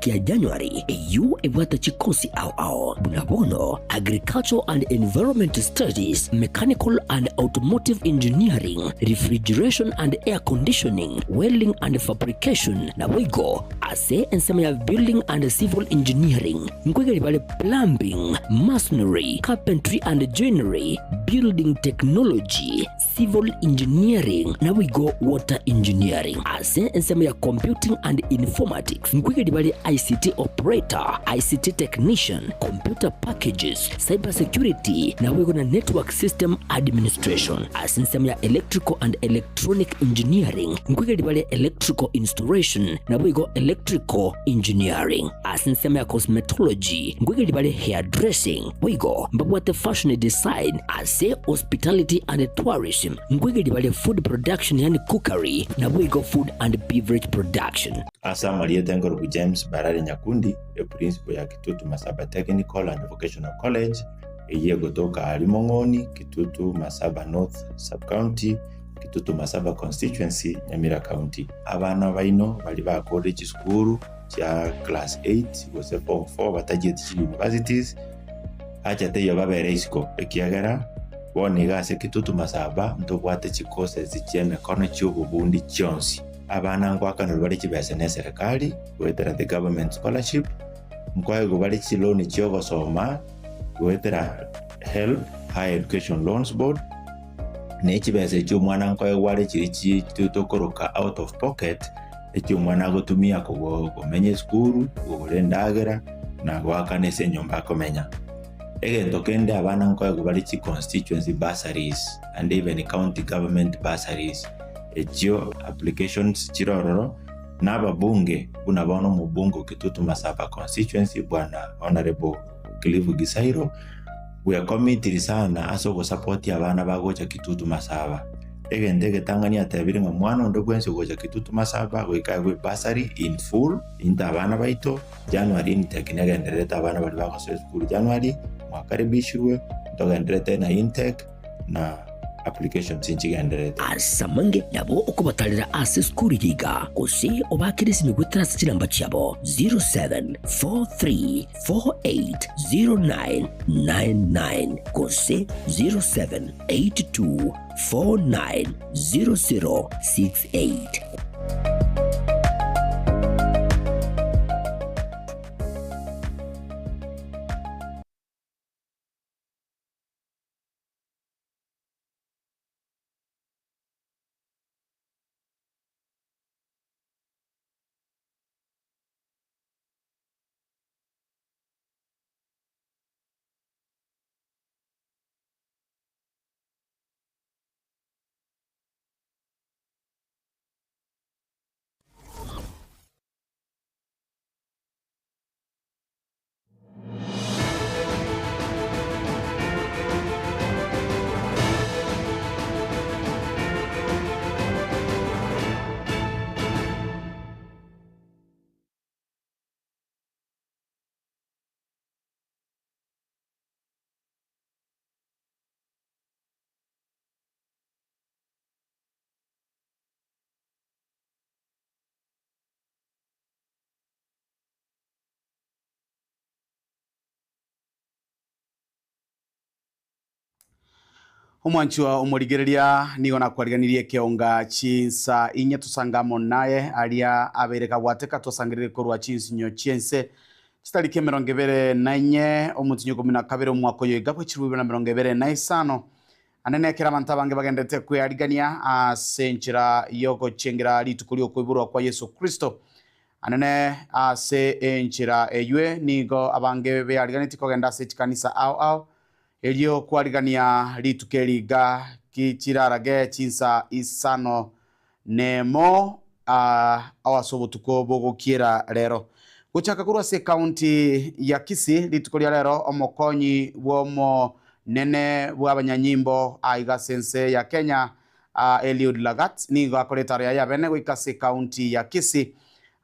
kia January EU ebwata chikosi ao bunabono agricultural and environment studies, mechanical and automotive engineering, refrigeration and air conditioning, welding and fabrication na wigo ase ensema ya building and civil engineering ngwege libale plumbing, masonry, carpentry and joinery, building technology, civil engineering na wigo water engineering ase ensema ya computing and informatics ngwege libale ICT operator, ICT technician, computer packages, cyber security na wigo na network system administration ase ensema ya electrical and electronic engineering ngwege libale electrical installation na wigo electrical engineering ase ensema ya cosmetology ngwege libale hairdressing wigo mbabwate fashion design ase hospitality and tourism ngwege libale food production yani cookery na wigo food and beverage production. Asa Maria Tengoro James Barari Nyakundi, a principal ya Kitutu Masaba Technical and Vocational College, eye gotoka Alimongoni, Kitutu Masaba North Sub-County, Kitutu Masaba Constituency, Nyamira County. Abana baino bali ba college school cha class 8 gose form 4 batagiye universities acha teyo babere isko ekiagera boniga se Kitutu Masaba ntobwate chikose zicheme kono cy'ububundi cyonsi. Abana ngwakana bali kibese ne serikali wetera the government scholarship mkwaye gubali chiloni cyogo soma wetera help higher education loans board ne kibese cy'umwana nkwaye wale kiri kitokoroka out of pocket eki umwana gotumia kumenye school urendagera na gwakane se nyomba komenya egento kende abana nkwaye gubali chi constituency bursaries and even county government bursaries echio applications chirororo naba bunge unabono mu bungo Kitutu Masaba constituency bwana honorable Clive Gisairo we are committed sana aso go support abana bagocha Kitutu Masaba egende getangania tabiri mwana ndo bwense gocha Kitutu Masaba we kawe bursary in full intabana baito January nitekinega ndereta abana bali bako school January mwakaribishwe ndogenderete na intake na application tinchigenderete asamange nabo okubatalira ase school yiga kose obakirisi ni gutras chilamba cyabo 0743480999 kose 0782490068. Omwanchwa omurigereria nigo nakwariganirie keonga chinsa inya tusangamo naye alia abereka wateka tusangirire korwa chinsinyo chense chitariki 24 omutinyo 12 omwaka yo igabo chirwe 25 anene kera bantu bange bagendete kwyarigania asenchira yoko chengera litukuli okwiburwa kwa Yesu Kristo anene ase enchira eywe nigo abange be ariganiti kogenda se kanisa ao elio kwarigania litukeliga kichirarage chinsa isano nemo awasobotuko bogokiera rero guchaka kurwa se county ya Kisii litukolia rero omokonyi womo nene bw'abanyanyimbo aiga sense ya Kenya Eliud Lagat nigo akoretare ya bene wikase county ya Kisii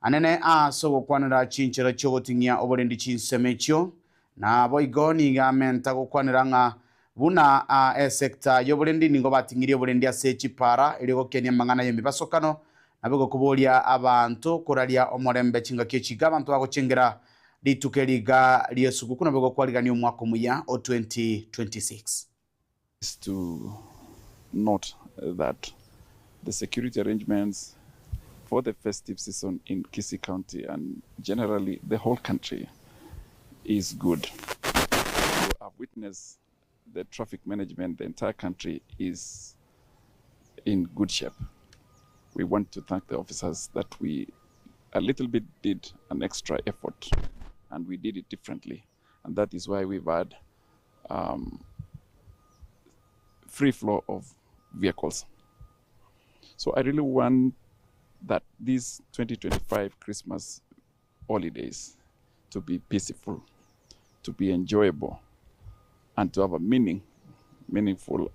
anene asogo kwanira chinchero chogotingia oborendi chinsemechyo na boigo niga menta gukwanira nga buna sector yoborendi ningo batingirie oborendi ase chipara iligo Kenya mangana yembi basokano nabego kuboria abantu kuraria omorembe chingaki chiga abantu bagochengera litukeriga liesuguku nabego kwaligania omwaka muya o 2026 is to note that the security arrangements for the festive season in Kisii County and generally the whole country is good. So I've witnessed the traffic management, the entire country is in good shape. We want to thank the officers that we a little bit did an extra effort and we did it differently. And that is why we've had free flow of vehicles. So I really want that these 2025 Christmas holidays to be peaceful, to be enjoyable, and to have a meaningful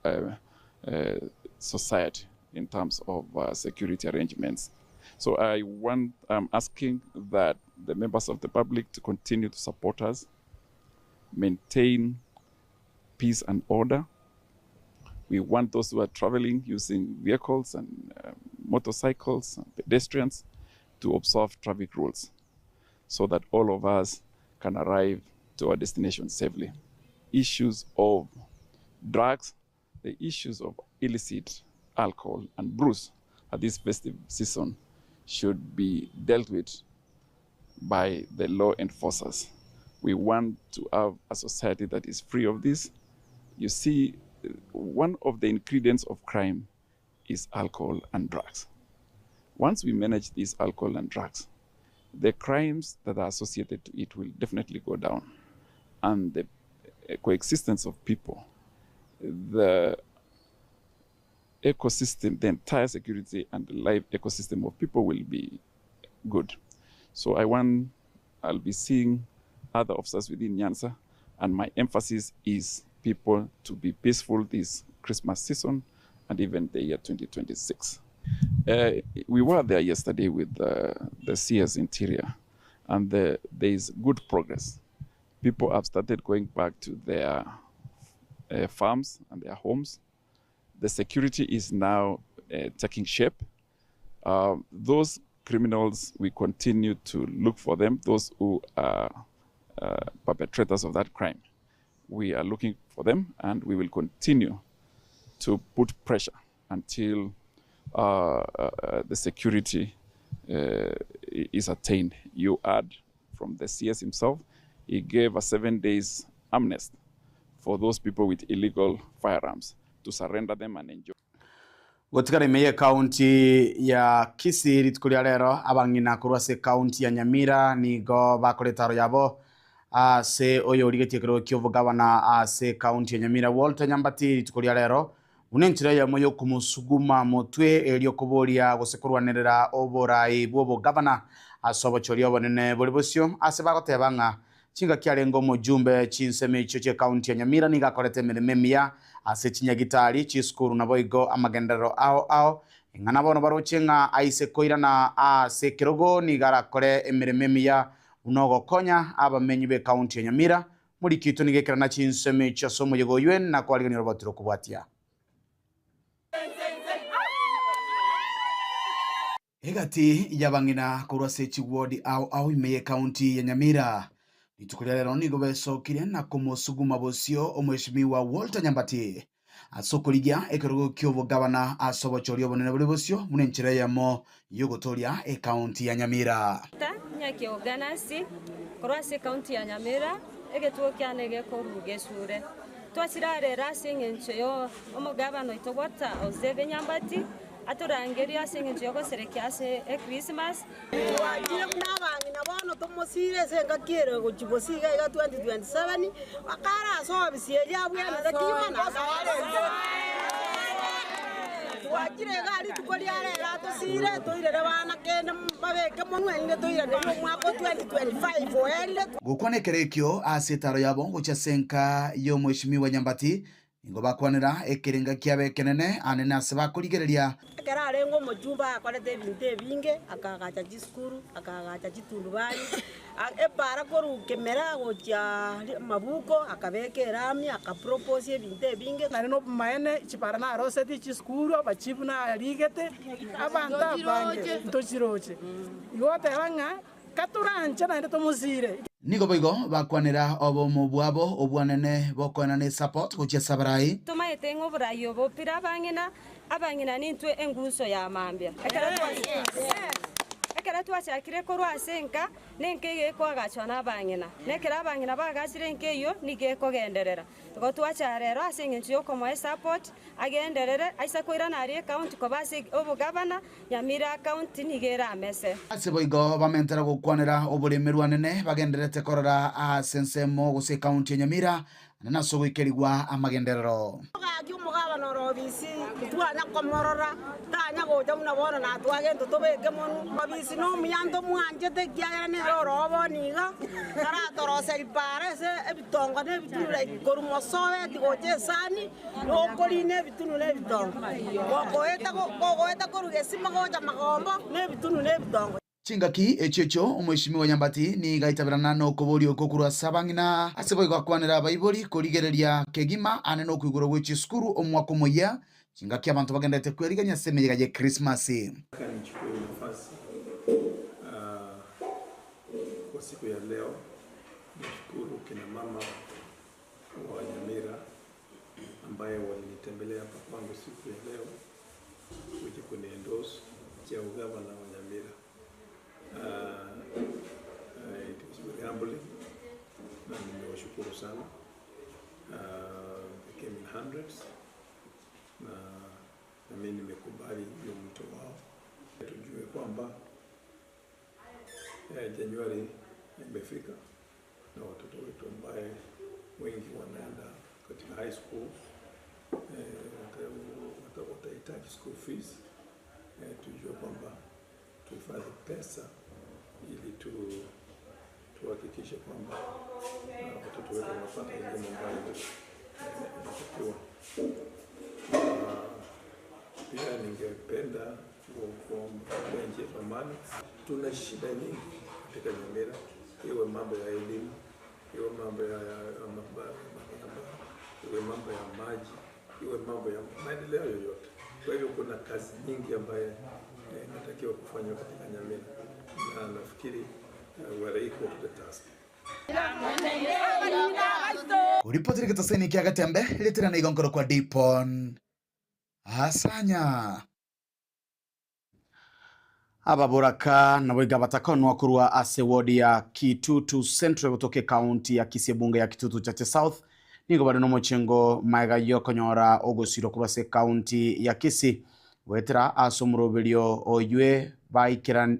society in terms of security arrangements. So I'm asking that the members of the public to continue to support us, maintain peace and order. We want those who are traveling using vehicles and motorcycles and pedestrians to observe traffic rules so that all of us can arrive to our destination safely. Issues of drugs, the issues of illicit alcohol and booze at this festive season should be dealt with by the law enforcers. We want to have a society that is free of this. You see, one of the ingredients of crime is alcohol and drugs. Once we manage these alcohol and drugs, the crimes that are associated to it will definitely go down. And the coexistence of people, the ecosystem, the entire security and the life ecosystem of people will be good. So I'll be seeing other officers within Nyanza, and my emphasis is people to be peaceful this Christmas season and even the year 2026. We were there yesterday with the CS Interior, and there is good progress. People have started going back to their farms and their homes. The security is now taking shape. Those criminals, we continue to look for them, those who are perpetrators of that crime. We are looking for them, and we will continue to put pressure until the security is attained. You heard from the CS himself, he gave a 7 days amnesty for those people with illegal firearms to surrender them and enjoy. Gotikare meye county ya Kisii ritukuria rero abangina kurwase county ya Nyamira nigo bakoretaro yabo ase oyo rigetie kero kiovugabana ase county ya Nyamira Walter Nyambati ritukuria rero unenchira ya moyo kumusuguma mutwe elio kuboria gusekurwanirira oborai bwobo governor asobo chorio bonene bolibosio ase bagotebanga chinga kialengo mujumbe chinseme icho che county ya Nyamira nigakorete mirememia ase chinyagitari chiskuru na boigo amagendero ao ingana bono barochenga aise koirana ase kirogo nigarakore emirememia unogo konya abamenyi be county ya Nyamira muri kitu nigekirana chinseme icho somo yego yuen na kwaliganira robotiro kubwatia Egati yabangina kurwase chiwodi au imeye county ya Nyamira nitukulia lero nigo besokire na kumusuguma bosio omweshimiwa Walter Nyambati asokoligia ekerogo kyobo gabana asobochorio bonene buli bosio munenchira yamo yogotoria county ya Nyamira nyaki organize kurwase county ya Nyamira egetuo kyanege koruge sure twasirare rasinge ncho omugabano itogota Ozebe Nyambati aturangeria singe yoko serekiase Christmas wagiye nabangi nabono tomosire senga kire guchibosiga iga 2027 akara so bisieria bwana dakimana wagire gari tukoliare ratosire toirere bana kene babeke monwende toirere yo mwako 2025 oele gukwane kerekyo asetaro yabo gucha senka yo mweshimiwa Nyambati ingo bakwanira ekiringa kiabe kenene anene ase bakorigereria ekera arengo mochumba akorete ebinto ebinge akagacha chisukuru akagacha chitundubari epara korukemera gocha mabuko akabeka erami akapropose ebinto ebinge nari no maene chipara na roseti chisukuru abachibu na rigete abantu abange ntochiroche igote banga katurancha na ndo musire nigo boigo bakwanira obo mubwabo obwanene bokona ne support gocha sabarai tumaete ng'oburayi obopira abang'ina nintwe enguso ya mambia ekera twachakire korwa ase enka nenka egekogachwa na abang'ina nekera abang'ina bagachire enka eyo nigo ekogenderera igo twacha rero ase eng'encho ya okomoa support agenderere aisa koirana aria ekaunti koba ase obogabana Nyamira akaunti nigo eramese ase boigo bamentera gokwanira oboremeri anene bagenderete korora ase ensemo gose kaunti ya Nyamira naso goikerigwa amagenderero gaki umugabana orobisi twanya komorora tanya goja muna bona na twagento tobeke monu babisi no myanto mwanjete kiagera ne rorobo niga karatorose ipare se ebitongo ne biture korumosoe tigoche sani no koline bitunu ne bitongo gogoeta korugesima goja magombo ne bitunu ne bitongo chingaki echecho omweshimiwa Nyambati ni gaitabirana no koborio kokurwa sabang'ina ase boigo akwanira baibori korigereria kegima ane no kwigoro gwechi skuru omwako moya chingaki abantu bagendete kweriganya semeyega je Christmas Nichukue nafasi kwa siku ya leo nishukuru kina mama wa Nyamira ambaye walinitembelea hapa kwangu siku ya leo kuja kuniendorse cha ugavana wa Nyamira. It was very humbling na nimewashukuru sana. They came in hundreds na mimi nimekubali hiyo mto wao. Tujue kwamba Januari imefika na watoto wetu ambaye wengi wanaenda katika high school watahitaji school fees. Tujue kwamba tuhifadhi pesa ili tuhakikishe kwamba watoto wetu wanapata elimu ambayo inatakiwa. Pia ningependa kuomba nchi yetu amani. Tuna shida nyingi katika Nyamira, iwe mambo ya elimu, iwe mambo ya barabara, iwe mambo ya maji, iwe mambo ya maendeleo yoyote. Kwa hivyo kuna kazi nyingi ambayo inatakiwa kufanywa katika Nyamira na nafikiri we're equal to the task. uripotire kitaseni kia Gatembe litira na igonkoro kwa Dipon asanya ababoraka na boiga batakonwa kurwa ase wodi ya Kitutu Central butoke county ya Kisebunga ya Kitutu Chache South nigo bari no mochengo maiga yokonyora ogosiro kurwa se county ya Kisi wetera asomroberio oywe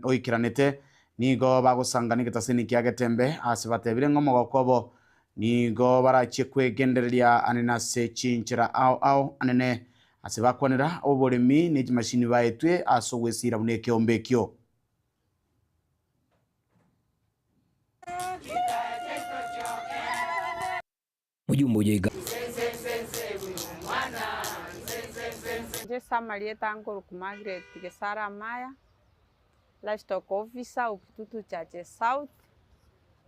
oikiranete nigo bagosangana kitaseni kia Gatembe ase batebire ngomo gokobo nigo barachie kwegendereria anena se chinchira au anene ase bakwanira oboremi ne machine baetwe aso gwesira buneke ombekyo mujumbo jega Jesa Marieta Ngoro Kumagret Gesara Maya livestock officer of Kitutu Chache South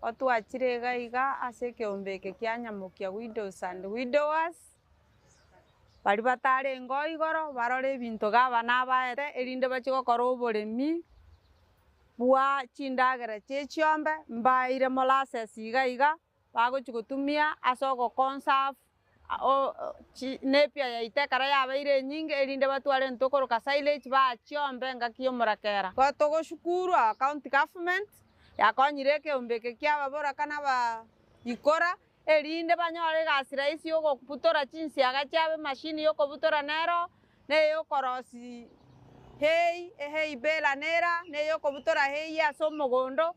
otu achirega iga ase keombeke kia nyamukia widows and widowers bari batare ngo igoro barore ebinto gabana baete erinde bachigokora oboremi bwa chindagera chechiombe mbaire molasses iga bagochigutumia ase ogoconserve nepia yaite kara yabaire nyingi erinde batware ntokoroka silage bachiombe ngaki omorakera gotogoshukuru county government yakonyire keombeke kia babora kana ba ikora erinde banyore gasira isi yogokuputora chinsiaga chabe machine yokobutora nero ne yokorosi hey bela nera ne yokobutora hey aso mogondo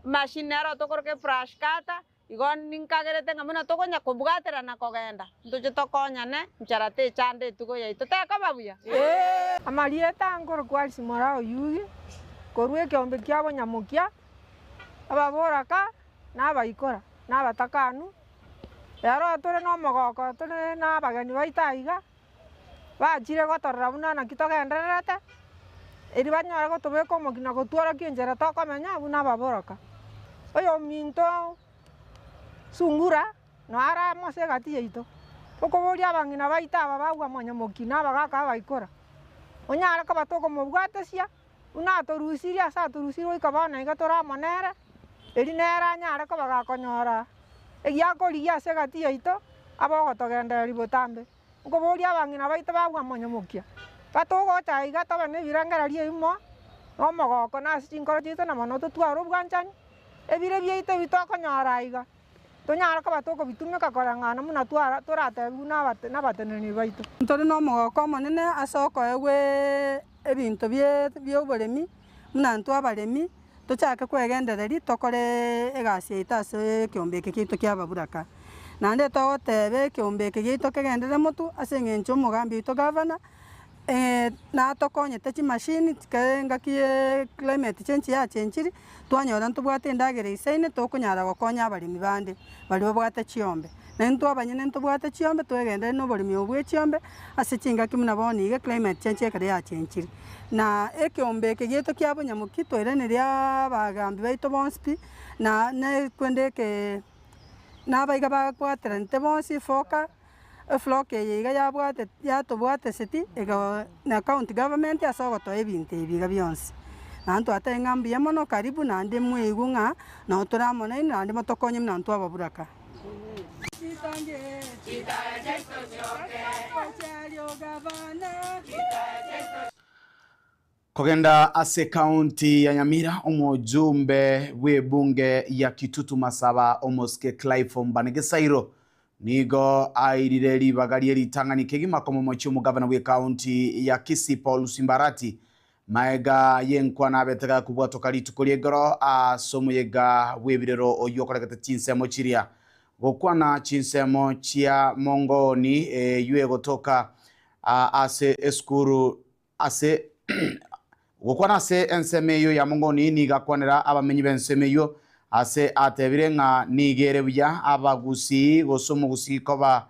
machine nero tokoroke fresh kata igon ninkagerete ngamuna tokonya kubwatera na kogenda ndoje tokonyane ncharate chande tugo yaito teka babuya amarieta ngoro kwalisi morao yugi korwe keombe kiabo nyamukia ababoraka nabaikora nabatakanu Yaro tore no mogoko tore na bagani baitaiga. Bachire gotorera buna na kitogendererete. Eri banyara gotobeka omogina gotwara kienjera tokomenya buna baboroka. Oyo minto sungura no ara mose gati yaito. Okoboria abang'ina baita aba bagwa monyamoki nabagaka baikora. Onyara ka batoko mobwatesia una torusiria asa torusiro ikabana iga toramonere. Eri nera nyara ka bagakonyora. Egiakorigia ase gati yaito abogotogenda ribotambe. Okoboria abang'ina baita bagwa monyamokia. Batogocha iga tobe ne birangereria imo. No mogoko na chinkoro chito na mono totwaro bwanchani. Ebire bieite bitokonyora iga. Tonyara ka batoko bitumeka korang'ana muna twara toratebu nabateneni baito. Ntori no mogoko monene asoko ewe ebinto byoboremi muna ntwa abaremi tochake kwegendereri tokore egasi yaito ase ekiombeke kiito kia baburaka. Nande togotebe ekiombeke giito kegendere motu ase eng'encho omogambi oito gavana na tokonyete chimashini ngakie climate change yachenchiri twanyora ntobwate endagera isaine tokonyara gokonya abaremi bande bari babwate chiombe na ntwabanyene ntobwate chiombe twegendere noboremi obwe chiombe ase chingaki muna boni iga climate change ekare yachenchiri na ekiombeke giito kia bonyamoki twereneria abagambi baito bonsi na kwendeke nabaiga bagwateranite bonsi foka flock yiga yabwate yatobwate seti ega na county government asogoto ebintu ebiga byonsi nantu ate ngambi yamono karibu nande mwigu nga na toramona ina nande motokonye nantu ababuraka kogenda ase county ya Nyamira omujumbe w'ebunge ya Kitutu Masaba omoske Clive Mbanegesairo nigo airire ribagarie ritangani kegima komo mochi omugabana we county ya Kisii Paul Simbarati maega yenkwa nabetega kubwatoka ritukorie goro asomuyega webirero oyokoregete chinsemo chiria gokwana chinsemo chia mongoni yue gotoka ase eskuru ase gokwana ase ensemeyo ya mongoni niga kwanera abamenyi bensemeyo ase atebire nga nigere buya abagusi gosomo gusi koba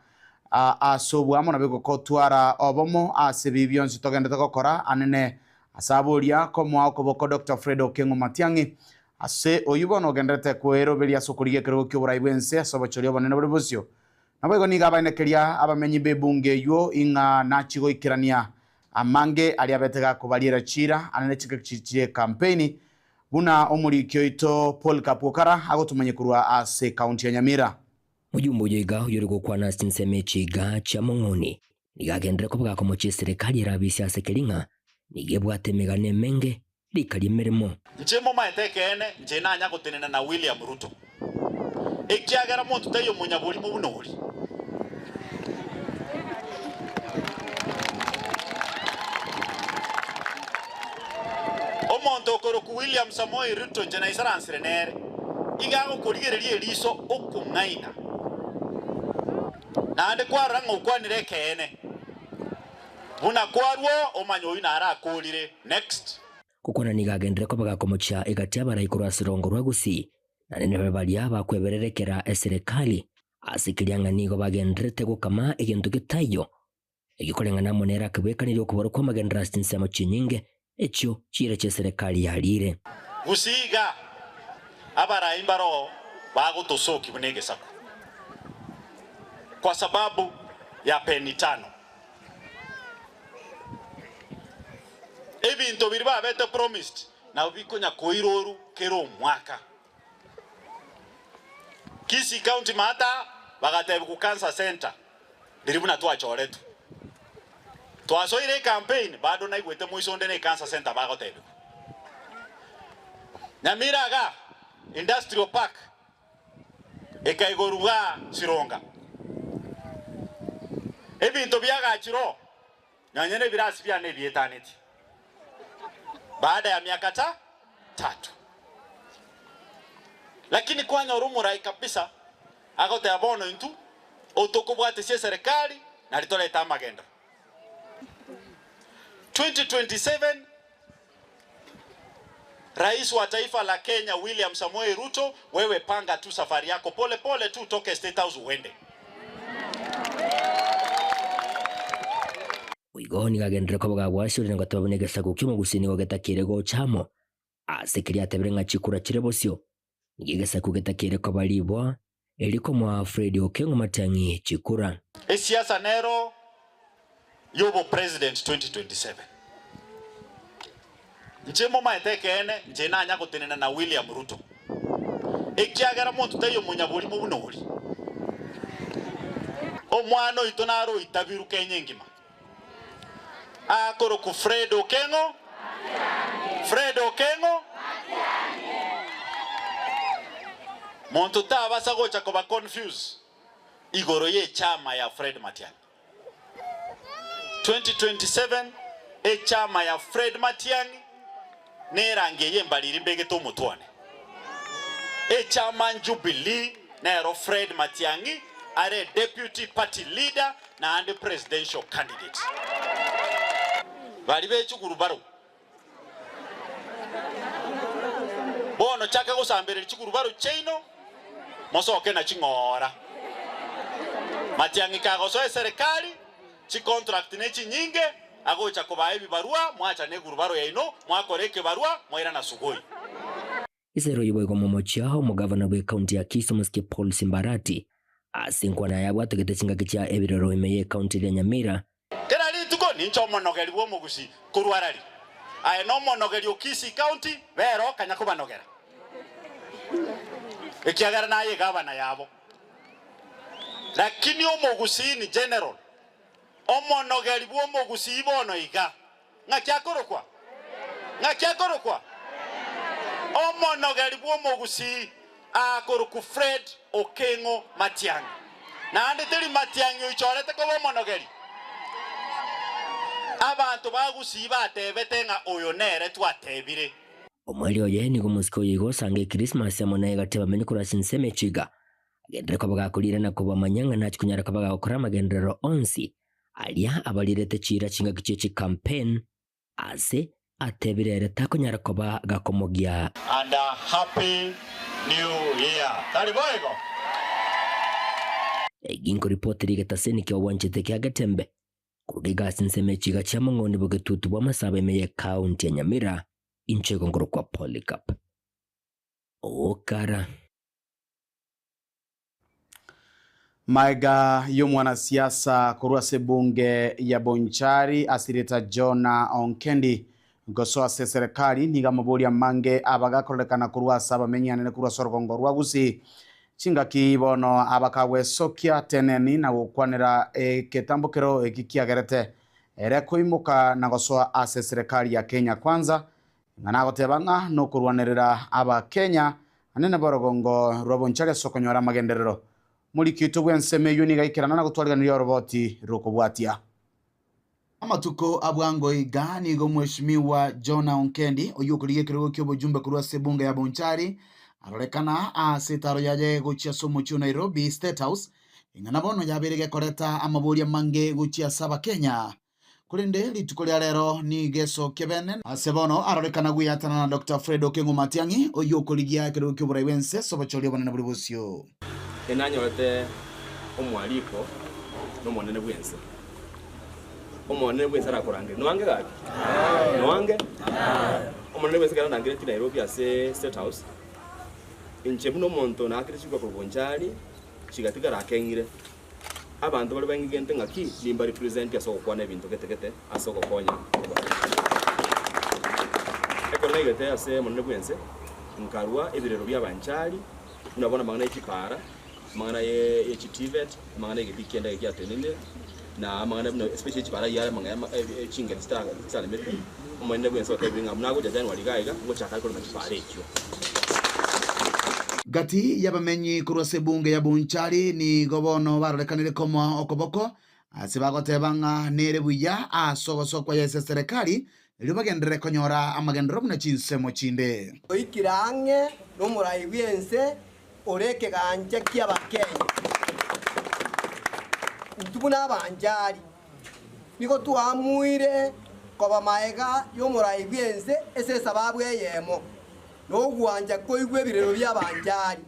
asobu amona beko twara obomo ase bibyonsi togenda tokora anene asaburia komo akoboko Dr. Fredo Kengo Matiangi ase oyubono gendete kwero belia sokoriye kero kyoburaibwense asobochorio banene buribusyo nabego niga abanekeria abamenyi bebunge yo inga nachigo ikirania amange ali abetega kubaliera chira anene chikakchichire campaign buna omurikyo ito Paul Kapokara agotumanye kurwa ase county ya Nyamira mujumbo yiga yuriko kwana sinseme chiga cha mongoni nigagendere kuvuga ko mochi serikali rabisi ase kelinga nigebwate megane menge likali merimo nchemo maetekene njena anya gotenena na William Ruto ekyagara muntu tayo munyabuli mu bunori omonto okoro ku William Samoei Ruto njena isaransire nere igago kurigererie riso okungaina nande kwaranga ukwanire kene buna kwarwo omanyo ina ara akolire next kukona nigagendere ko bagakomocha igatia baraikuru sirongo rwagusi na nene balia bakwebererekera eserikali asikirianga nigo bagendrete gukama egintu gitayo egikolengana monera kwekaniro kuboro kwa magendra sinsemo chinyinge echo chire che serikali yalire gusiga abara imbaro bagutosoki bunege sako kwa sababu ya peni 5 ebinto biriba bete promised na ubikonya koiroru kero mwaka Kisii County mata bagatebu ku cancer center diribuna twachoretu twasoire campaign bado naigwete muisonde ne cancer center bagotebu Nyamira ga industrial park ekaigoruga sironga ebinto byagachiro nyanyene birasi bya ne bietaneti baada ya miaka 3 lakini kwanya urumurai kabisa agote abono intu otokobwate cie serikali na litoleta magenda 2027 Rais wa taifa la Kenya William Samoei Ruto, wewe panga tu safari yako pole pole tu toke State House uende. igoni gagendere ko bwagwashurira ngo taboneke sago kyuma gusini gogetakire go chamo asekiria tebere nga chikura chirebosyo ngigesa kugetakire ko balibwa eliko mwa Fred Okengo Matiang'i chikura esiasa nero yobo president 2027 nchemo maetekene nchena anya gutenena na William Ruto ekiagara muntu tayo munyaburi mu bunori omwana oito naro itabiru Kenya ngima akoro ku Fred Okengo muntu tabasa gocha kuba confuse igoro ye chama ya Fred Matiang'i 2027 chama ya Fred Matiang'i nerange yembaliri mbege to mutwane chama Jubilee nero Fred Matiang'i are deputy party leader na and presidential candidate bali bechukuru baro bono chaka kusambere chukuru baro cheino mosoke na chingora Matiang'i kagoso serikali chi contract ne chinyinge agocha kubaye bibarua mwacha ne gurubaro yaino mwakoreke barua mwaira na sugoi isero yiboygo momochiaho mugavana bwe county ya Kisumu Paul Simbarati asinkwa na yabwa tegete chinga kya ebirero imeye county ya Nyamira kera li tuko nincho monogeri wo mugusi kurwarari aye no monogeri okisi county bero kanyakuba nogera ekiagara na ye gavana yabo lakini omugusi ni general omonogeri wo mugusi ibono iga ngakyakorokwa omonogeri wo mugusi akoroku Fred Okengo Matiang'i na ande teri Matiang'i ichorete ko omonogeri abantu bagusi batebete nga oyo nere twatebire omweli oye ni gumusiko yigo sange Christmas amona gateba menye kurasinse chiga agendere ko bagakulira na kuba manyanga na chikunyara ko bagakora magendero onsi alia abalirete chira chinga kichechi campaign ase atebirere takonyara ko bagakomogia and a happy new year taliboyego eginko reporteri getaseni ke wanchete kya gatembe kurugiga sinse chiga chamongoni bogetutu bwa masaba meye county ya Nyamira inchego ngoro kwa Polycarp okara maiga yo mwanasiasa kurwase bunge ya Bonchari asireta Jona Onkendi gosoa se serikali niga mabuli ya mange abagakolekana kurwasa bamenyane kurwasa rugongo rwagusi chinga kibono abakawe sokia teneni na gukwanira ketambukero ekikiagerete ere kuimuka na gosoa ase serikali ya Kenya kwanza ngana gotebanga no kurwanirira aba Kenya anene borogongo rwabonchare sokonyora magenderero muri kitu bwenseme yuniga ikirana na gutwariganira roboti rukubwatia amatuko abwango igani go mheshimiwa Jona Onkendi oyukuriye kirego kyo bujumbe kurwase bunge ya Bonchari arorekana asitaro yaje guchia somo chu Nairobi State House ingana bono yaberege koreta amaburi mange guchia saba Kenya kurinde lituko lya rero ni geso kebenen asebono arorekana guyatana na Dr. Fred Okengo Matiang'i oyukuriye kirego kyo burabense sobacholi bana buri busyo enanyorete omwaliko no monene bwense omonene bwense arakorange nwange gaki nwange omonene bwense kana nangire ti Nairobi ase State House inche muno monto nakirishikwa ku Bonchari chigatigara akengire abantu bali bangigente ngaki nimba represent ya soko kwana ebintu ketekete asoko konya ekonegete ase monene bwense nkarwa ebirero bya Bonchari unabona mangana ikipara mangana ye chitivet mangana ye bikenda ya tenene na mangana especially chipara ya mangana chinga tsala mepi umwende bwenso tebinga munago ja January gaiga ngo chakali ko machipara ekyo gati yabamenyi kurwase bunge ya Bonchari ni gobono barolekanire komo okoboko asibagotebanga nere buya asogosokwa ya serikali libagendere konyora amagendero muna chinsemo chinde oikirange no murai byense oreke ganje kya bakenya ntubuna Bonchari niko tuamuire koba maega yo murai byense ese sababu yemo no gwanja koigwe birero bya Bonchari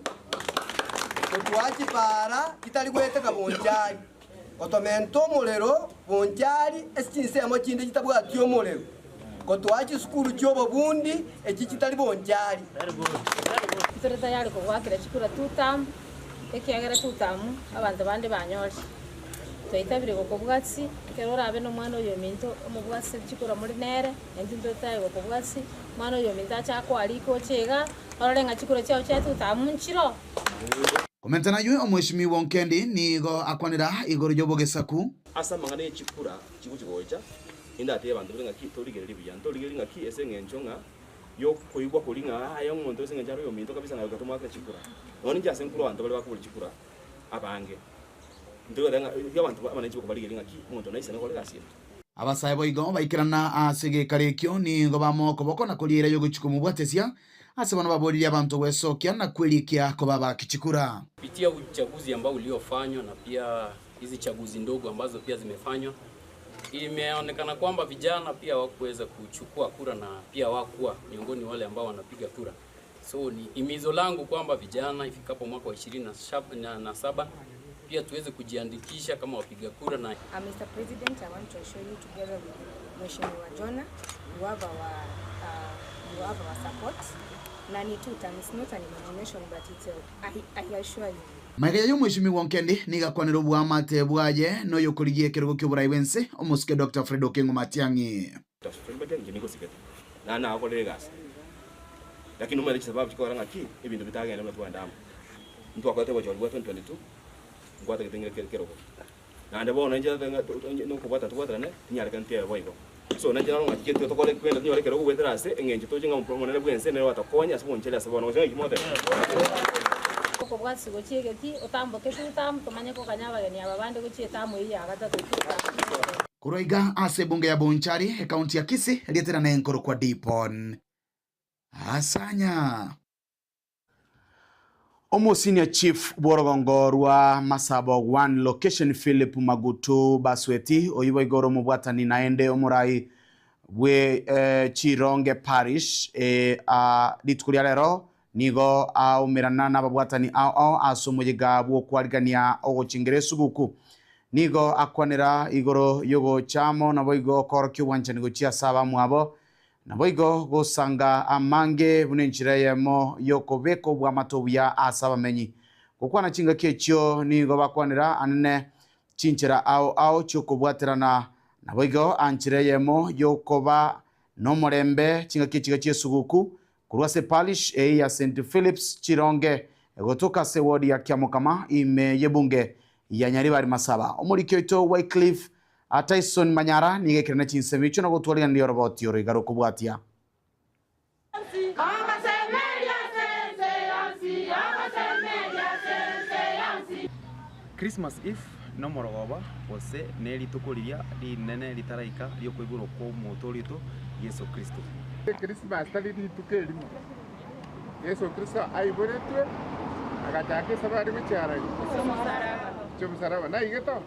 otwachi para kitali gwete ka Bonchari otomenta omorero bonjari esinsemo kinde kitabwati omorero kotwachi skulu chobo bundi eki kitali bonjari turi tayari kugwakira chikura tutamu ekiagera tutamu abantu bandi banyore twitabire gukobwatsi kero rabe no mwana oyo minto omubwatsi chikura muri nere entinto tayi gukobwatsi mwana oyo minto achako aliko chega orenga chikura chao cha tutamu nchiro komentana yue omweshimiwa Nkendi nigo akwanira igoro jobogesaku asa mangane chikura chikuchigoja inda ate abantu benga ki torigereri biyanto torigereri ki esengenchonga yo koigwa kulinga ayo ngondo esengencharo yo minto kabisa na gatuma ka chikura oni jase nkuru abantu bali bakubuli chikura abange ndo danga yabantu abananchi bakubaligereri ki ngondo naise nakole gasira abasaye boigo baikirana asige karekyo nigo bamoko boko na kuliera yo guchikumu bwatesia ase bano babodiria abantu wesokia na kwelikia kwa baba kichikura kupitia uchaguzi ambao uliofanywa na pia hizi chaguzi ndogo ambazo pia zimefanywa imeonekana kwamba vijana pia hawakuweza kuchukua kura na pia hawakuwa miongoni wale ambao wanapiga kura. So ni imizo langu kwamba vijana ifikapo mwaka wa 27 pia tuweze kujiandikisha kama wapiga kura na Mr. President, I want to assure you together with Mheshimiwa Jonah, you have our support. Nani two terms, it's not an imagination, but it's I assure you. Maigaya yo mweshimiwa Nkendi nigakwanira bwa mate bwaje no yokurigie kirugo cy'uburayi wense omusike Dr. Fredo Kengo Matiangi. Dr. Fredo Matiangi niko sikete. Na akole gas. Lakini umele sababu chikoranga ki ibintu bitagenda mu Rwanda. Mtu akwate bwa 2022 ngwata kitengere kirugo. Na ndabona nje no kubata tukwatane nyari kantera boyiko. So nanje nalo ngakite tokole kwenda nyore kirugo wetrase engenje tojinga mu promonere bwense ne watakonya asibonchela asibona ngo ngimote. Kobwatsi gochegeti otamboke tutamu tumanye ko kanyabageni ababande gochietamu iyi agatatu Kuroiga ase bunge ya Bonchari kaunti ya Kisii lietera na enkoro kwa Dipon Asanya Omo senior chief Borogongo rwa Masabo 1 location Philip Magutu Basweti oyibo igoro mubwatani naende omurai we Chironge parish litukulia lero nigo aumirana n'ababwatani asomuyiga bwo kwarigania ogochingere guku nigo akwanira igoro yogo chamo nabo igo korokyo wanchani gochia saba mwabo nabo igo gosanga amange bunenchira yemo yokobeko bwa matobya asaba menyi kokwana chinga kechyo nigo bakwanira anene chinchira chokobwaterana nabo igo anchire yemo yokoba no morembe chinga kechiga chiesuguku kurwase parish ya St. Philip's Chironge gotoka se ward ya Kiamokama ime yebunge ya Nyaribari Masaba omurikyo ito Wycliffe Tyson Manyara nigekirana chinsemicho no gutwalira ndi robot yoro igaro kubwatia Christmas Eve no morogoba ose neri tukuriria rinene ritaraika ryo kwiguro ko motorito Yesu Kristo. Christmas tali tukelimo Yesu Kristo aiboretwe agatake sabari bichara cy'umusaraba nayigeto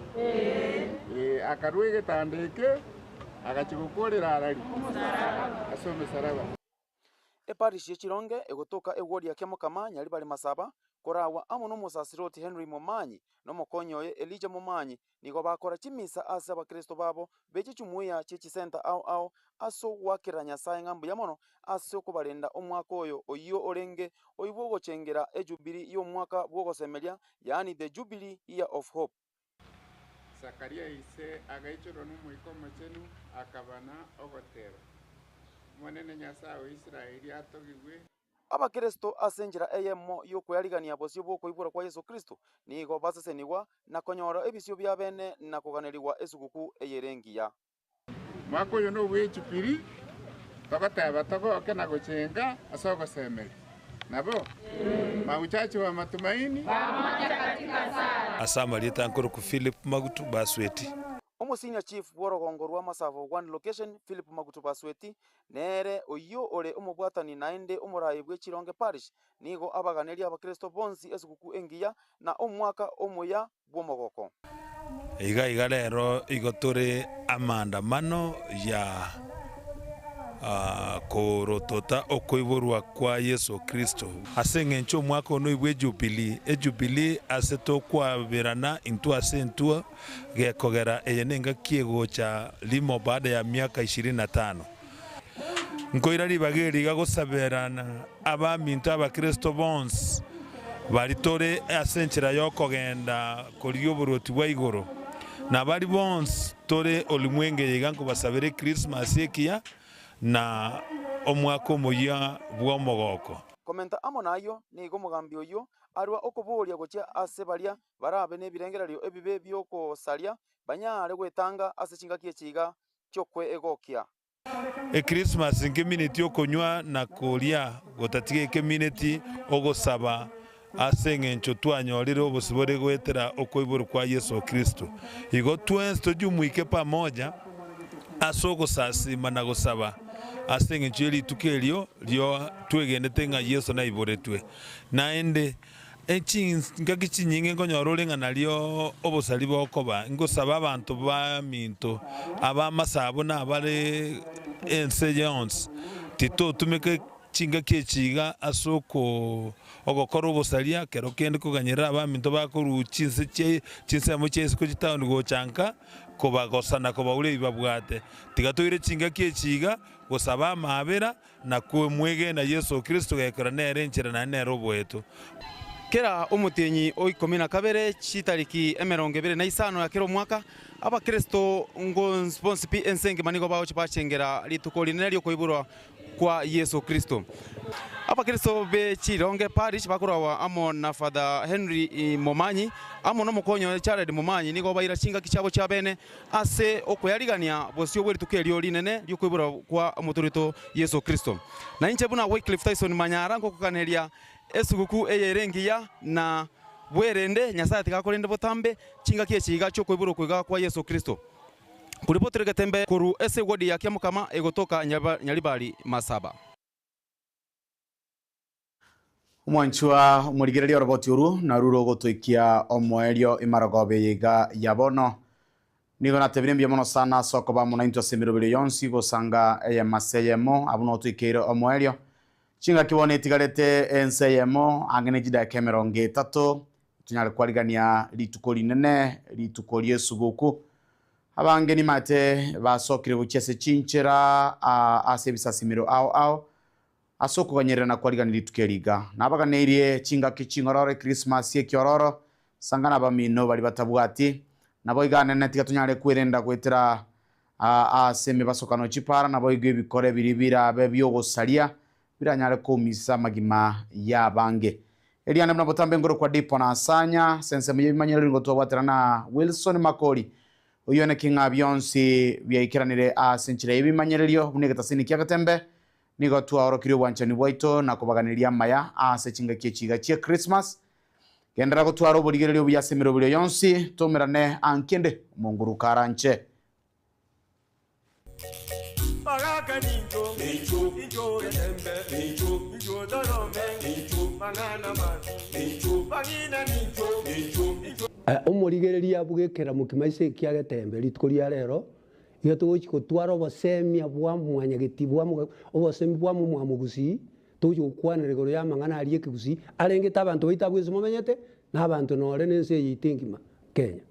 akarwege tandeke agachigukorera arari asome saraba Eparish ya Chironge egotoka eward ya Kiamokama Nyaribari Masaba korawa amo no musasiroti Henry Momanyi no mokonyoye Elijah Momanyi nigo bakora chimisa asa abakristo babo beche chumuya chechi center au aso wakiranya saye ngambu yamono aso kubalenda omwaka oyo oyo orenge oyibo gochengera ejubili yo mwaka bwo gosemelia yani the Jubilee Year of Hope. Zakaria ise agaichoro n'umuyikomo chenu akabana ogotera monene nyasawe Israeli atogigwe abakristo asenjera eyemo yo kuyarigania bosyo bwo koibura kwa Yesu Kristo nigo baseseniwa na konyora ebisyo bya bene na kuganiriwa esuguku eyerengiya mwako yo no wechipiri tokoteba togoke na gochenga asogo semeri nabo mauchachi wa matumaini pamoja katika sala asama lieta nkoro ku Philip Magutu Basweti Omo senior chief Borogongo rwa Masabo 1 location Philip Magutu Basweti nere oyo ore omubwatani naende omurai bwe Chironge parish nigo abaganiria abakristo bonsi esuguku engiya na omwaka omoya bwomogoko iga rero igotore amandamano ya korotota okoiborwa kwa Yesu Kristo aseng'encho mwaka ono ibwe Jubilee aseto kwabirana intu asentua gekogera eyenenga kiegocha limo baada ya miaka 25 nkoira ribageri gagosaberana abamintu abakristo bonse baritore asenchera yokogenda kuri oboroti bwa igoro na bari bonse tore olimwenge yigango basabere Christmas ekia na omwaka omuya bwa omogoko komenta amo nayo nigo mugambi oyo arwa okuburia gocha ase baria barabe nebirengererio ebibe byokosaria banyare gwetanga ase chingakie chiga kyokwe egokia Christmas ngeminiti okonywa na koria gotatige keminiti ogosaba aseng'encho twanyorire obosibore gwetera okoiboro kwa Yesu Kristo igo twense tojumuike pamoja asogosasima na gosaba aseng'encho eritukerio lyo twegendete ng'a Yesu naiboretwe naende ngaki chinyinge nkonyora ng'a nalio obosari bokoba ngosaba abantu baminto abamasabo nabare ense yonse titotumeke chingaki echiga asoko ogokora obosaria kero kende kuganyira abaminto bakoru chinsemo chese kuchitaundi gochanka kobagosana kobaure ibabwate tigatoire chingaki echiga gosaba amabera na kwemwege na Yesu Kristo gekora nere nchera na nere obwetu kera omutenyi oikumi na kabere chitariki 25 ya kero mwaka abakristo ngo sponsipi ensenge manigo bawo chipachengera lituko linene lyo koiburwa kwa Yesu Kristo abakristo be Chironge parish bakurawa amo na Father Henry Momanyi amo no mukonyo Jared Momanyi nigo baira chinga kichabo cha bene ase okoyarigania bosio bweritukerio linene lyo koiburwa kwa muturito Yesu Kristo na inche buna Wycliffe Tyson Manyara ngokukaneria esuguku eyerengiya na bwerende nyasaye tikakorende botambe chinga kiechiga cyo koiburo kwiga kwa Yesu Kristo kuripotera gatembe kuru ese wodi ya Kiamukama egotoka Nyaribari Masaba umwanchwa umurigererio roboti uru na ruro gotoikia omwerio imaragobe yiga yabono nigo natebire mono sana soko ba mona into semirobere yonsi gosanga maseyemo abuno toikeire omwerio chinga kibone tigarete enseyemo angene jida kemeronge 3 tunyale kwarigania lituko linene lituko lyesuguku abangeni mate basokire buchese chinchera asebisasimiro ao asoko ganyerera na kwarigania litukeriga nabaganeirie chinga kichingorore Christmas yekiororo sangana bamino bali batabwati nabo igane netika tunyale kwirenda gwetera aseme basokano chipara nabo igwe bikore biribira bebyo gosaria biranyale komisa magima yabange Eliana mna botambe ngoro kwa dipo na asanya sense muyimanyero ngo tobwatera na Wilson Makori uyone kinga byonsi byayikiranire asenchire ibimanyererio bunegeta sini kyagatembe nigo tuaro kiri wanchani bwaito na kubaganiria maya asechinga kyechiga kye Christmas gendera go tuaro burigererio byasemero buri yonsi tomerane ankende munguru karanche omorigereria bugekera mukimaise kiagetembe litukoria rero iyo tugochiko twaro bosemia bwa mwanyagiti bwa obosemi bwa mwamugusi tujo kwanere goro ya mangana aliye kigusi arengeta abantu bitabwese momenyete n'abantu nore nense yitingima Kenya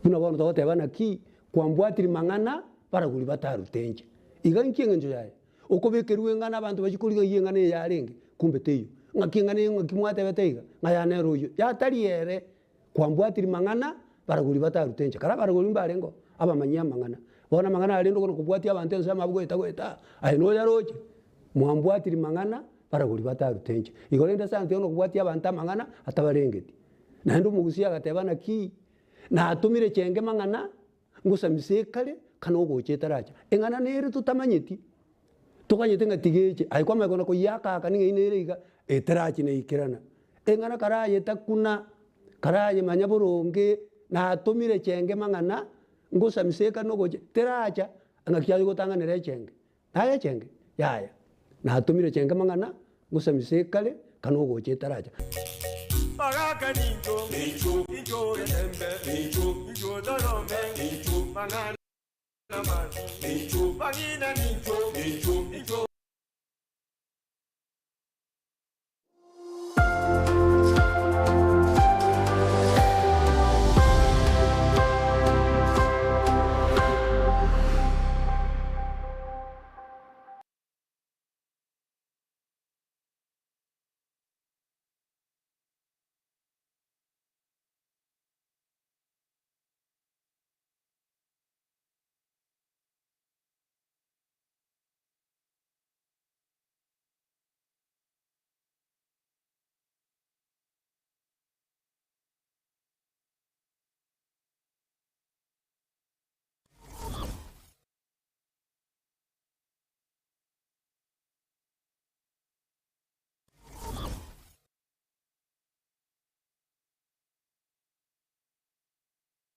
buna bono togotebana ki kwambwatiri mangana baraguri batarutenje igankienge njo yaye okobekerwe ngana abantu bachikuriga yengana yarenge kumbe teyo ngakingane ngakimwate beteiga ngayane royo yatariere kwambwatiri mangana baraguri batarutenje kara baraguri mbarengo abamanyia mangana bona mangana alendo kono kubwati abantu nsema bweta ayino yaroje mwambwatiri mangana baraguri batarutenje igorenda sante ono kubwati abantu mangana atabarengeti nando mugusia gatebana ki na atumire chenge mangana ngusamise kale kanogo chetaracha engana nere tutamanyeti tukanyete ngatigeche aikwa magona ko yaka kaninga inerega etarachi ne ikirana engana karaye takuna karaye manyaboronge na atumire chenge mangana ngusamise kanogo teracha angakyaje gotanganira chenge naye chenge yaya na atumire chenge mangana ngusamise kale kanogo chetaracha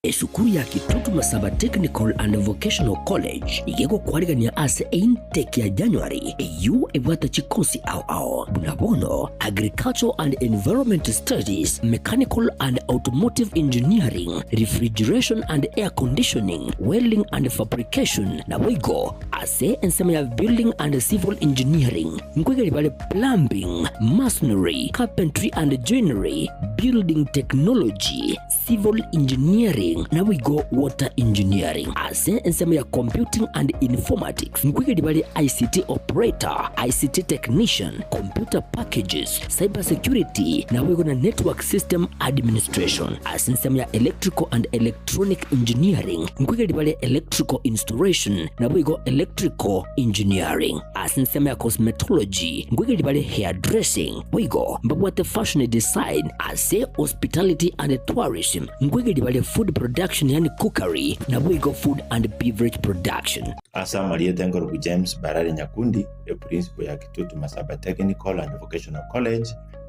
Esukuru ya Kitutu Masaba Technical and Vocational College igego kwarigania ase intake ya January eyu ebwata chikosi ao bunabono Agricultural and Environment Studies, Mechanical and Automotive Engineering, Refrigeration and Air Conditioning, Welding and Fabrication na wigo ase ensema ya Building and Civil Engineering ngwegeli bale Plumbing, Masonry, Carpentry and Joinery, Building Technology, Civil Engineering na wigo Water Engineering ase ensema ya Computing and Informatics ngwegeli bale ICT Operator, ICT Technician, Computer Packages, Cyber Security na wigo na Network System Administration ase ensema ya Electrical and Electronic Engineering ngwegeli bale Electrical Installation na wigo Electrical Engineering ase ensema ya Cosmetology ngwegeli bale Hairdressing wigo mbabwate Fashion Design ase Hospitality and Tourism ngwegeli bale Food Production yani cookery na wigo Food and Beverage Production. Asa Maria Tengorogu James Barari Nyakundi principal ya Kitutu Masaba Technical and Vocational College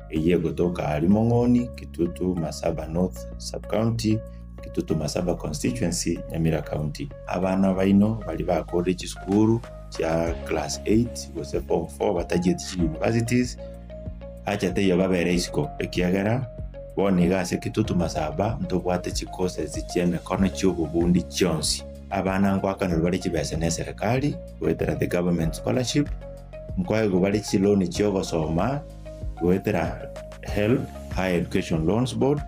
eye gotoka Alimongoni, Kitutu Masaba North Sub-County, Kitutu Masaba Constituency, Nyamira County. Abana baino bali ba college school cha class 8 gose form 4 batagiye universities acha teyo babere isiko ekiagera bone gase Kitutu Masaba ntobwate chikose zicheme kono cy'ububundi cyonsi. Abana ngwakano bali kibese ne serikali wetera the government scholarship nkwaye go bali chiloni cyogo soma wetera help higher education loans board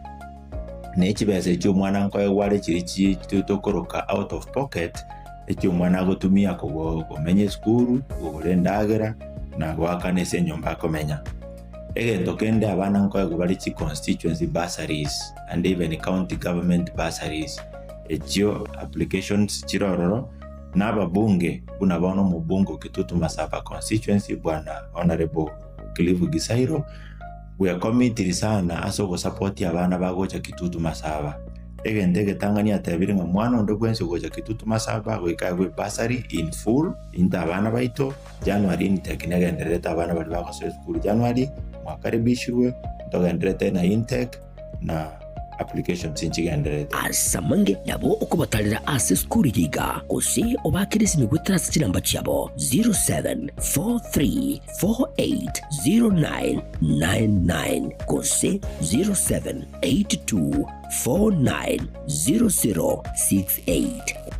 ne kibese cyo mwana nkwaye wale kiri kitokoroka out of pocket ekyo mwana gotumia ko menye school urendagera na gwakane se nyomba komenya egento kende abana nkwaye go bali chi constituency bursaries and even county government bursaries ekyo applications chirororo n'ababunge bunabono mu bungo Kitutu Masaba constituency bwana honorable Clive Gisairo we are committed sana aso support abana bagocha Kitutu Masaba egende Tanganyika tabiri nga mwana ndo gwense gocha Kitutu Masaba wekagwe bursary in full inta abana baito January nitekinegende abana bali bakoze school January mwakaribishwe ndogendere na intake na application sinchigenderete asamange nabo okubatalira ase skuri yiga kose obakirisi migwetera sinamba cyabo 0743480999 kose 0782490068